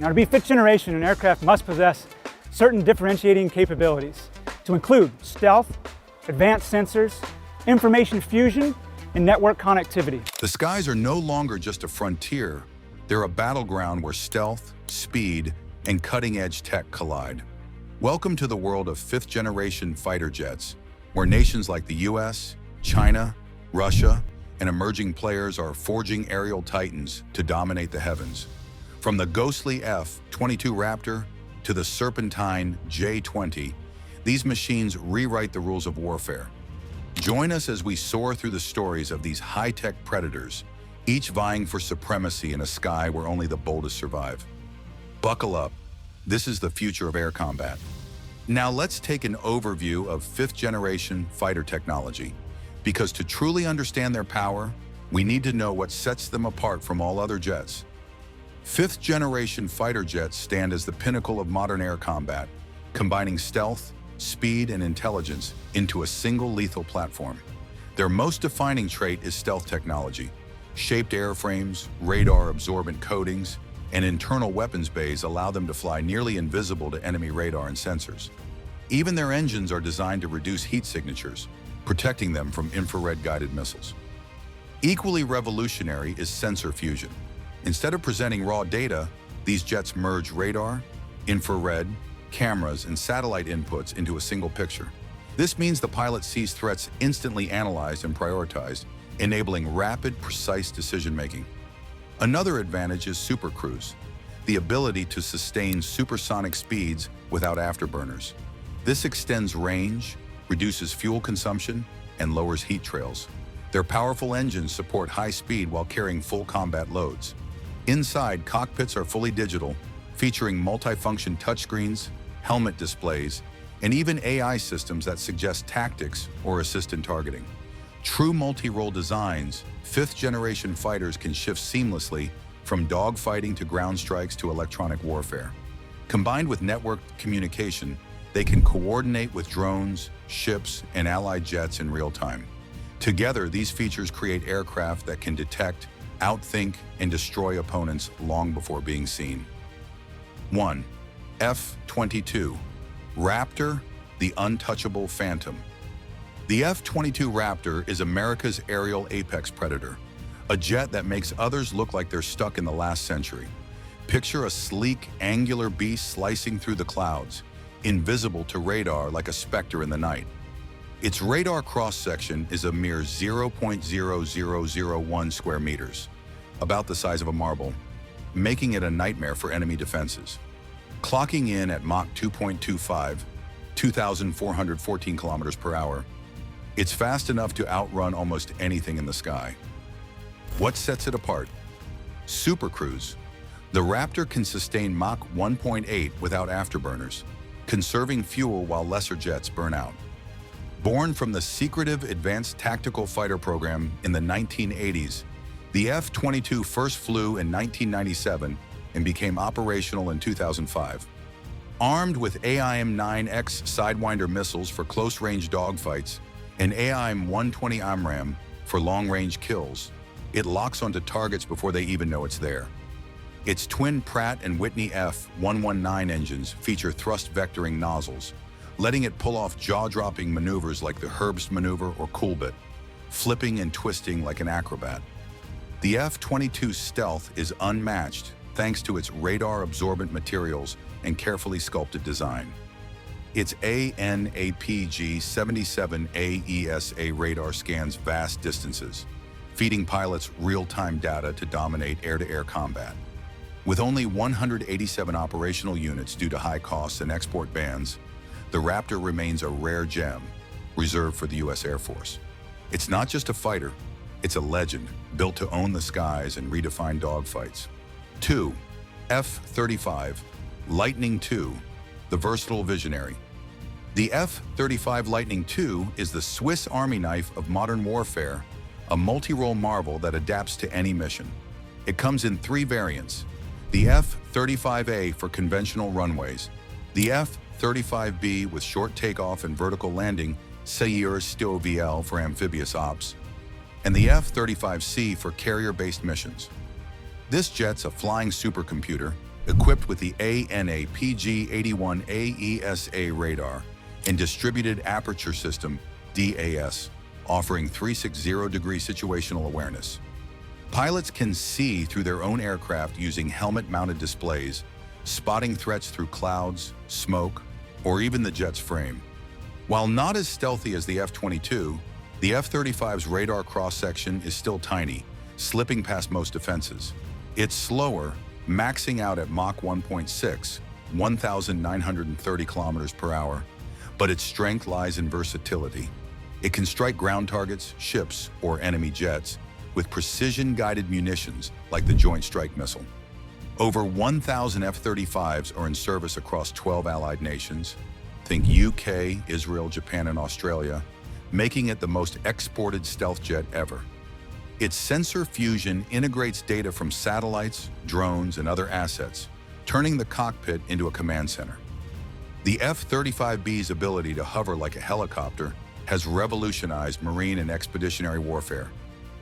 Now, to be fifth generation, an aircraft must possess certain differentiating capabilities to include stealth, advanced sensors, information fusion, and network connectivity. The skies are no longer just a frontier. They're a battleground where stealth, speed, and cutting-edge tech collide. Welcome to the world of fifth-generation fighter jets, where nations like the US, China, Russia, and emerging players are forging aerial titans to dominate the heavens. From the ghostly F-22 Raptor to the serpentine J-20, these machines rewrite the rules of warfare. Join us as we soar through the stories of these high-tech predators, each vying for supremacy in a sky where only the boldest survive. Buckle up. This is the future of air combat. Now let's take an overview of fifth-generation fighter technology, because to truly understand their power, we need to know what sets them apart from all other jets. Fifth-generation fighter jets stand as the pinnacle of modern air combat, combining stealth, speed, and intelligence into a single lethal platform. Their most defining trait is stealth technology. Shaped airframes, radar-absorbent coatings, and internal weapons bays allow them to fly nearly invisible to enemy radar and sensors. Even their engines are designed to reduce heat signatures, protecting them from infrared-guided missiles. Equally revolutionary is sensor fusion. Instead of presenting raw data, these jets merge radar, infrared, cameras, and satellite inputs into a single picture. This means the pilot sees threats instantly analyzed and prioritized, enabling rapid, precise decision-making. Another advantage is supercruise, the ability to sustain supersonic speeds without afterburners. This extends range, reduces fuel consumption, and lowers heat trails. Their powerful engines support high speed while carrying full combat loads. Inside, cockpits are fully digital, featuring multifunction touchscreens, helmet displays, and even AI systems that suggest tactics or assist in targeting. True multi-role designs, fifth-generation fighters can shift seamlessly from dogfighting to ground strikes to electronic warfare. Combined with networked communication, they can coordinate with drones, ships, and allied jets in real time. Together, these features create aircraft that can detect, outthink, and destroy opponents long before being seen. 1. F-22 Raptor, the untouchable phantom. The F-22 Raptor is America's aerial apex predator, a jet that makes others look like they're stuck in the last century. Picture a sleek, angular beast slicing through the clouds, invisible to radar like a specter in the night. Its radar cross-section is a mere 0.0001 square meters, about the size of a marble, making it a nightmare for enemy defenses. Clocking in at Mach 2.25, 2,414 kilometers per hour, it's fast enough to outrun almost anything in the sky. What sets it apart? Supercruise. The Raptor can sustain Mach 1.8 without afterburners, conserving fuel while lesser jets burn out. Born from the secretive Advanced Tactical Fighter program in the 1980s, the F-22 first flew in 1997 and became operational in 2005. Armed with AIM-9X Sidewinder missiles for close-range dogfights and AIM-120 AMRAAM for long-range kills, it locks onto targets before they even know it's there. Its twin Pratt & Whitney F-119 engines feature thrust vectoring nozzles, letting it pull off jaw-dropping maneuvers like the Herbst maneuver or Coolbit, flipping and twisting like an acrobat. The F-22's stealth is unmatched thanks to its radar-absorbent materials and carefully sculpted design. Its AN/APG-77 AESA radar scans vast distances, feeding pilots real-time data to dominate air-to-air combat. With only 187 operational units due to high costs and export bans, the Raptor remains a rare gem, reserved for the U.S. Air Force. It's not just a fighter, it's a legend, built to own the skies and redefine dogfights. 2. F-35 Lightning II, the versatile visionary. The F-35 Lightning II is the Swiss Army knife of modern warfare, a multi-role marvel that adapts to any mission. It comes in 3 variants: the F-35A for conventional runways, the F-35B with short takeoff and vertical landing, VL for amphibious ops, and the F-35C for carrier-based missions. This jet's a flying supercomputer, Equipped with the ANAPG-81 radar and Distributed Aperture System DAS, offering 360-degree situational awareness. Pilots can see through their own aircraft using helmet-mounted displays, spotting threats through clouds, smoke, or even the jet's frame. While not as stealthy as the F-22, the F-35's radar cross-section is still tiny, slipping past most defenses. It's slower, maxing out at Mach 1.6, 1,930 kilometers per hour, but its strength lies in versatility. It can strike ground targets, ships, or enemy jets with precision-guided munitions like the Joint Strike Missile. Over 1,000 F-35s are in service across 12 allied nations. Think UK, Israel, Japan, and Australia, making it the most exported stealth jet ever. Its sensor fusion integrates data from satellites, drones, and other assets, turning the cockpit into a command center. The F-35B's ability to hover like a helicopter has revolutionized marine and expeditionary warfare.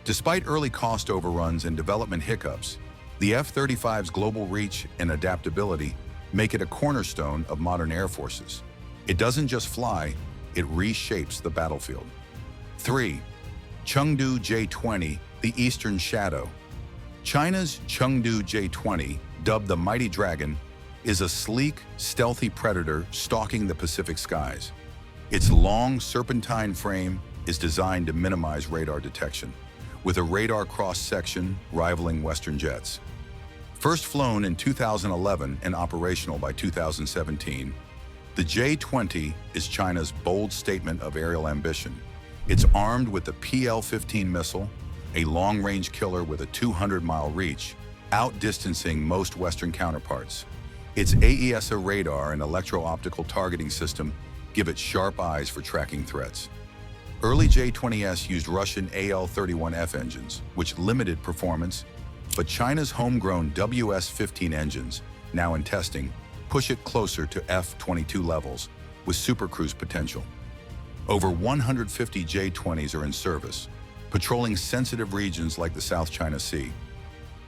Despite early cost overruns and development hiccups, the F-35's global reach and adaptability make it a cornerstone of modern air forces. It doesn't just fly, it reshapes the battlefield. 3. Chengdu J-20, the Eastern Shadow. China's Chengdu J-20, dubbed the Mighty Dragon, is a sleek, stealthy predator stalking the Pacific skies. Its long, serpentine frame is designed to minimize radar detection, with a radar cross-section rivaling Western jets. First flown in 2011 and operational by 2017, the J-20 is China's bold statement of aerial ambition. It's armed with the PL-15 missile, a long-range killer with a 200-mile reach, outdistancing most Western counterparts. Its AESA radar and electro-optical targeting system give it sharp eyes for tracking threats. Early J-20S used Russian AL-31F engines, which limited performance, but China's homegrown WS-15 engines, now in testing, push it closer to F-22 levels with supercruise potential. Over 150 J-20s are in service, patrolling sensitive regions like the South China Sea.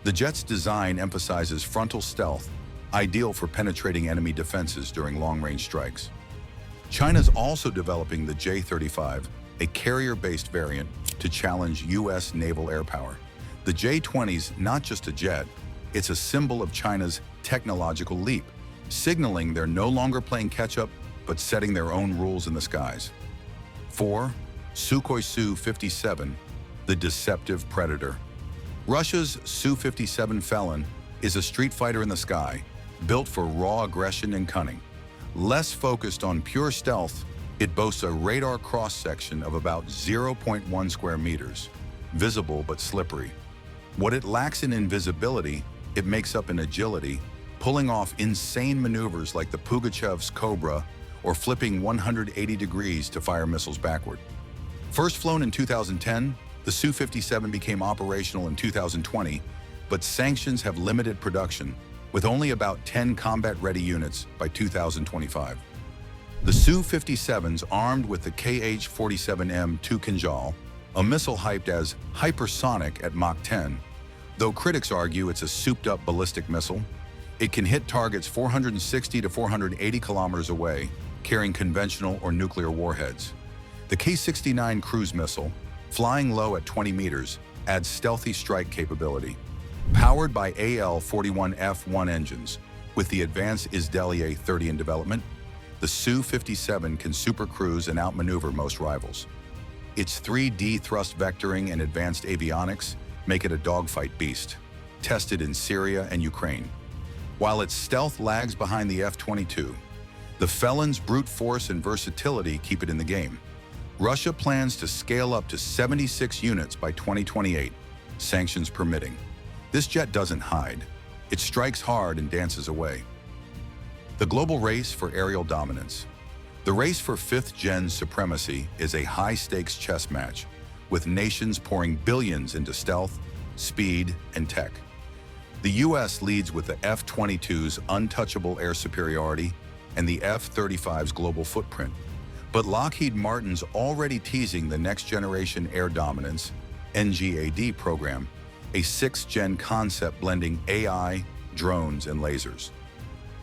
The jet's design emphasizes frontal stealth, ideal for penetrating enemy defenses during long-range strikes. China's also developing the J-35, a carrier-based variant, to challenge U.S. naval air power. The J-20's not just a jet, it's a symbol of China's technological leap, signaling they're no longer playing catch-up, but setting their own rules in the skies. 4. Sukhoi Su-57, the deceptive predator. Russia's Su-57 Felon is a street fighter in the sky, built for raw aggression and cunning. Less focused on pure stealth, it boasts a radar cross-section of about 0.1 square meters, visible but slippery. What it lacks in invisibility, it makes up in agility, pulling off insane maneuvers like the Pugachev's Cobra or flipping 180 degrees to fire missiles backward. First flown in 2010, the Su-57 became operational in 2020, but sanctions have limited production, with only about 10 combat-ready units by 2025. The Su-57's armed with the KH-47M2 Kinjal, a missile hyped as hypersonic at Mach 10. Though critics argue it's a souped-up ballistic missile, it can hit targets 460 to 480 kilometers away, carrying conventional or nuclear warheads. The K-69 cruise missile, flying low at 20 meters, adds stealthy strike capability. Powered by AL-41F1 engines, with the advanced Isdelia 30 in development, the Su-57 can supercruise and outmaneuver most rivals. Its 3D thrust vectoring and advanced avionics make it a dogfight beast, tested in Syria and Ukraine. While its stealth lags behind the F-22, the Felon's brute force and versatility keep it in the game. Russia plans to scale up to 76 units by 2028, sanctions permitting. This jet doesn't hide. It strikes hard and dances away. The global race for aerial dominance. The race for fifth-gen supremacy is a high-stakes chess match, with nations pouring billions into stealth, speed, and tech. The U.S. leads with the F-22's untouchable air superiority and the F-35's global footprint. But Lockheed Martin's already teasing the next-generation air dominance, NGAD program, a sixth-gen concept blending AI, drones, and lasers.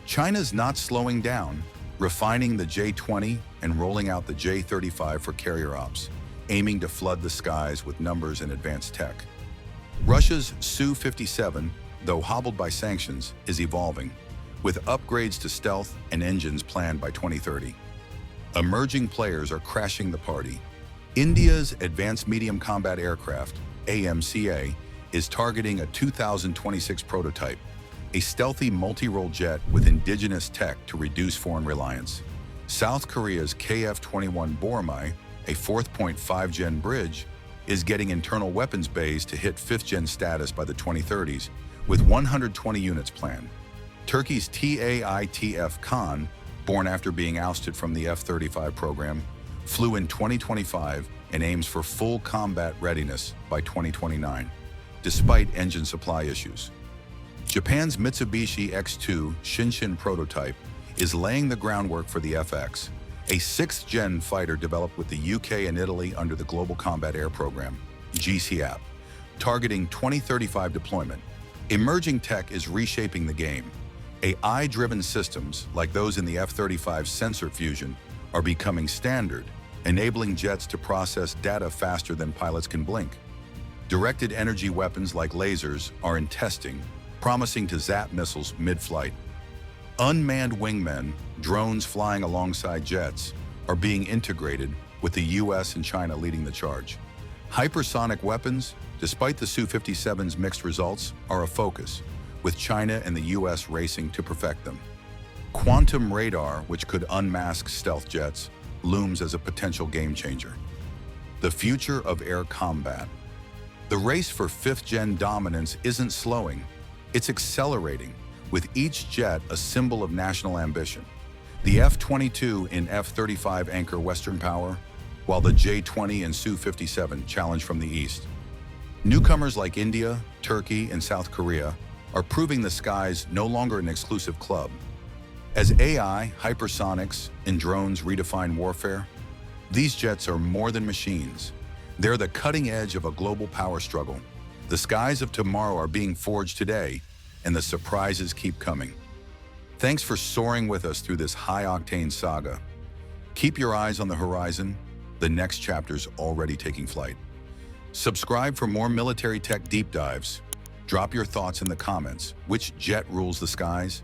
China's not slowing down, refining the J-20 and rolling out the J-35 for carrier ops, aiming to flood the skies with numbers and advanced tech. Russia's Su-57, though hobbled by sanctions, is evolving, with upgrades to stealth and engines planned by 2030. Emerging players are crashing the party. India's Advanced Medium Combat Aircraft, AMCA, is targeting a 2026 prototype, a stealthy multi-role jet with indigenous tech to reduce foreign reliance. South Korea's KF-21 Bormai, a 4th.5-gen bridge, is getting internal weapons bays to hit 5th-gen status by the 2030s, with 120 units planned. Turkey's TAITF Khan, born after being ousted from the F-35 program, flew in 2025 and aims for full combat readiness by 2029, despite engine supply issues. Japan's Mitsubishi X2 Shinshin prototype is laying the groundwork for the FX, a 6th-gen fighter developed with the UK and Italy under the Global Combat Air Program, GCAP, targeting 2035 deployment. Emerging tech is reshaping the game. AI-driven systems, like those in the F-35 sensor fusion, are becoming standard, enabling jets to process data faster than pilots can blink. Directed energy weapons like lasers are in testing, promising to zap missiles mid-flight. Unmanned wingmen, drones flying alongside jets, are being integrated, with the US and China leading the charge. Hypersonic weapons, despite the Su-57's mixed results, are a focus, with China and the US racing to perfect them. Quantum radar, which could unmask stealth jets, looms as a potential game-changer. The future of air combat. The race for 5th-gen dominance isn't slowing, it's accelerating, with each jet a symbol of national ambition. The F-22 and F-35 anchor Western power, while the J-20 and Su-57 challenge from the east. Newcomers like India, Turkey, and South Korea are proving the sky's no longer an exclusive club. As AI, hypersonics, and drones redefine warfare, these jets are more than machines. They're the cutting edge of a global power struggle. The skies of tomorrow are being forged today, and the surprises keep coming. Thanks for soaring with us through this high-octane saga. Keep your eyes on the horizon. The next chapter's already taking flight. Subscribe for more military tech deep dives. Drop your thoughts in the comments. Which jet rules the skies?